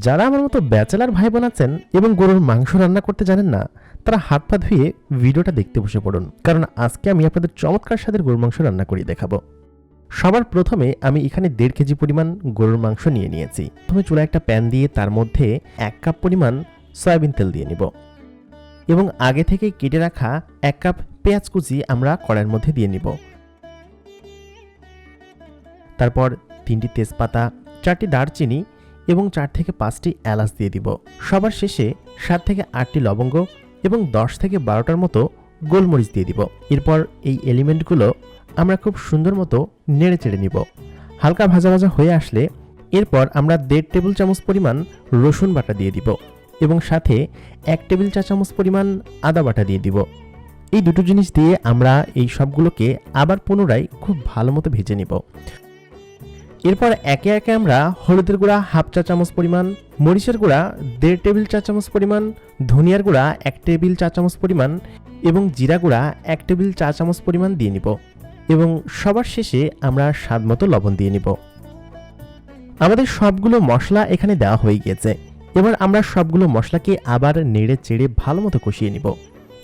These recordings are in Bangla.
যারা আমার মতো ব্যাচেলার ভাই বোন আছেন এবং গরুর মাংস রান্না করতে জানেন না, তারা হাত পা ধুয়ে ভিডিওটা দেখতে বসে পড়ুন, কারণ আজকে আমি আপনাদের চমৎকার স্বাদের গরুর মাংস রান্না করে দেখাবো। সবার প্রথমে আমি এখানে 1.5 কেজি পরিমাণ গরুর মাংস নিয়ে নিয়েছি। প্রথমে চুলায় একটা প্যান দিয়ে তার মধ্যে 1 কাপ পরিমাণ সয়াবিন তেল দিয়ে নিব এবং আগে থেকে কেটে রাখা 1 কাপ পেঁয়াজ কুচি আমরা কড়াইয়ের মধ্যে দিয়ে নিব। তারপর 3টি তেজপাতা, 4টি দারচিনি এবং 4 থেকে 5টি এলাচ দিয়ে দিব। সবার শেষে 7 থেকে 8টি লবঙ্গ এবং 10 থেকে 12টার মতো গোলমরিচ দিয়ে দিব। এরপর এই এলিমেন্টগুলো আমরা খুব সুন্দর মতো নেড়ে চেড়ে নিব। হালকা ভাজা ভাজা হয়ে আসলে এরপর আমরা 1.5 টেবিল চামচ পরিমাণ রসুন বাটা দিয়ে দিব এবং সাথে 1 টেবিল চা চামচ পরিমাণ আদা বাটা দিয়ে দিব। এই দুটো জিনিস দিয়ে আমরা এই সবগুলোকে আবার পুনরায় খুব ভালো মতো ভেজে নিব। এরপর একে একে আমরা হলুদের গুঁড়া 1/2 চা চামচ পরিমাণ, মরিচের গুঁড়া 1.5 টেবিল চা চামচ পরিমাণ, ধনিয়ার গুঁড়া 1 টেবিল চা চামচ পরিমাণ এবং জিরা গুঁড়া 1 টেবিল চা চামচ পরিমাণ দিয়ে নিব এবং সবার শেষে আমরা স্বাদ মতো লবণ দিয়ে নিব। আমাদের সবগুলো মশলা এখানে দেওয়া হয়ে গিয়েছে। এবার আমরা সবগুলো মশলাকে আবার নেড়ে চেড়ে ভালো মতো কষিয়ে নিব।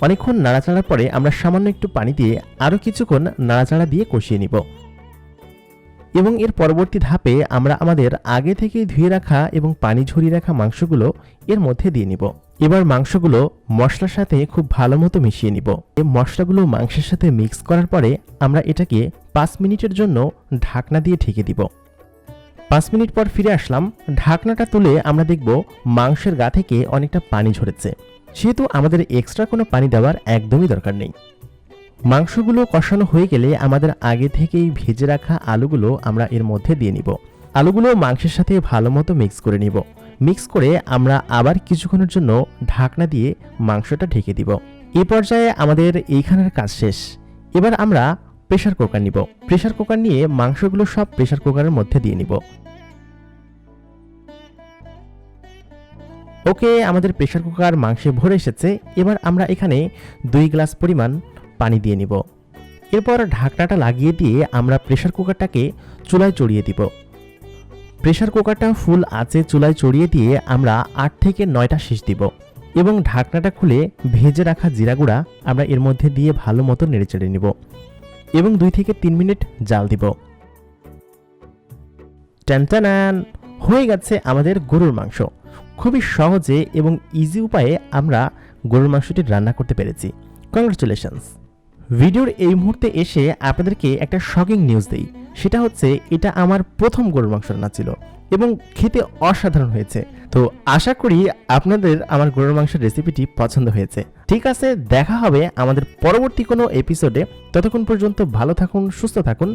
অনেকক্ষণ নাড়াচাড়ার পরে আমরা সামান্য একটু পানি দিয়ে আরও কিছুক্ষণ নাড়াচাড়া দিয়ে কষিয়ে নিব এবং এর পরবর্তী ধাপে আমরা আমাদের আগে থেকে ধুয়ে রাখা এবং পানি ঝরিয়ে রাখা মাংসগুলো এর মধ্যে দিয়ে নিব। এবার মাংসগুলো মশলার সাথে খুব ভালো মতো মিশিয়ে নিব। এই মশলাগুলো মাংসের সাথে মিক্স করার পরে আমরা এটাকে 5 মিনিটের জন্য ঢাকনা দিয়ে ঢেকে দিব। 5 মিনিট পর ফিরে আসলাম। ঢাকনাটা তুলে আমরা দেখব মাংসের গা থেকে অনেকটা পানি ঝরেছে। সেহেতু আমাদের এক্সট্রা কোনো পানি দেওয়ার একদমই দরকার নেই। মাংসগুলো কষানো হয়ে গেলে আমাদের আগে থেকেই ভেজে রাখা আলুগুলো আমরা এর মধ্যে দিয়ে নিব। আলুগুলো মাংসের সাথে ভালো মতো মিক্স করে নিব। মিক্স করে আমরা আবার কিছুক্ষণের জন্য ঢাকনা দিয়ে মাংসটা ঢেকে দিব। এই পর্যায়ে আমাদের এইখানের কাজ শেষ। এবার আমরা প্রেসার কুকার নিব। প্রেসার কুকার নিয়ে মাংসগুলো সব প্রেসার কুকারের মধ্যে দিয়ে নিব। ওকে, আমাদের প্রেসার কুকার মাংসে ভরে এসেছে। এবার আমরা এখানে 2 গ্লাস পরিমাণ পানি দিয়ে নিব। এরপর ঢাকনাটা লাগিয়ে দিয়ে আমরা প্রেসার কুকারটাকে চুলায় চড়িয়ে দিব। প্রেসার কুকারটা ফুল আঁচে চুলায় চড়িয়ে দিয়ে আমরা 8 থেকে 9টা শীষ দিব এবং ঢাকনাটা খুলে ভেজে রাখা জিরা গুঁড়া আমরা এর মধ্যে দিয়ে ভালো মতো নেড়ে চেড়ে নিব এবং 2 থেকে 3 মিনিট জাল দিব। টানটানান, হয়ে গেছে আমাদের গরুর মাংস। খুবই সহজে এবং ইজি উপায়ে আমরা গরুর মাংসটি রান্না করতে পেরেছি। কংগ্রাচুলেশনস। ভিডিওর এই মুহূর্তে এসে আপনাদেরকে একটা শকিং নিউজ দেই। সেটা হচ্ছে এটা আমার প্রথম গরুর মাংস রান্না ছিল এবং খেতে অসাধারণ হয়েছে। তো আশা করি আপনাদের আমার গরুর মাংসের রেসিপিটি পছন্দ হয়েছে। ঠিক আছে, দেখা হবে আমাদের পরবর্তী কোনো এপিসোডে। ততক্ষণ পর্যন্ত ভালো থাকুন, সুস্থ থাকুন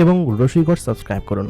এবং রসুই ঘর সাবস্ক্রাইব করুন।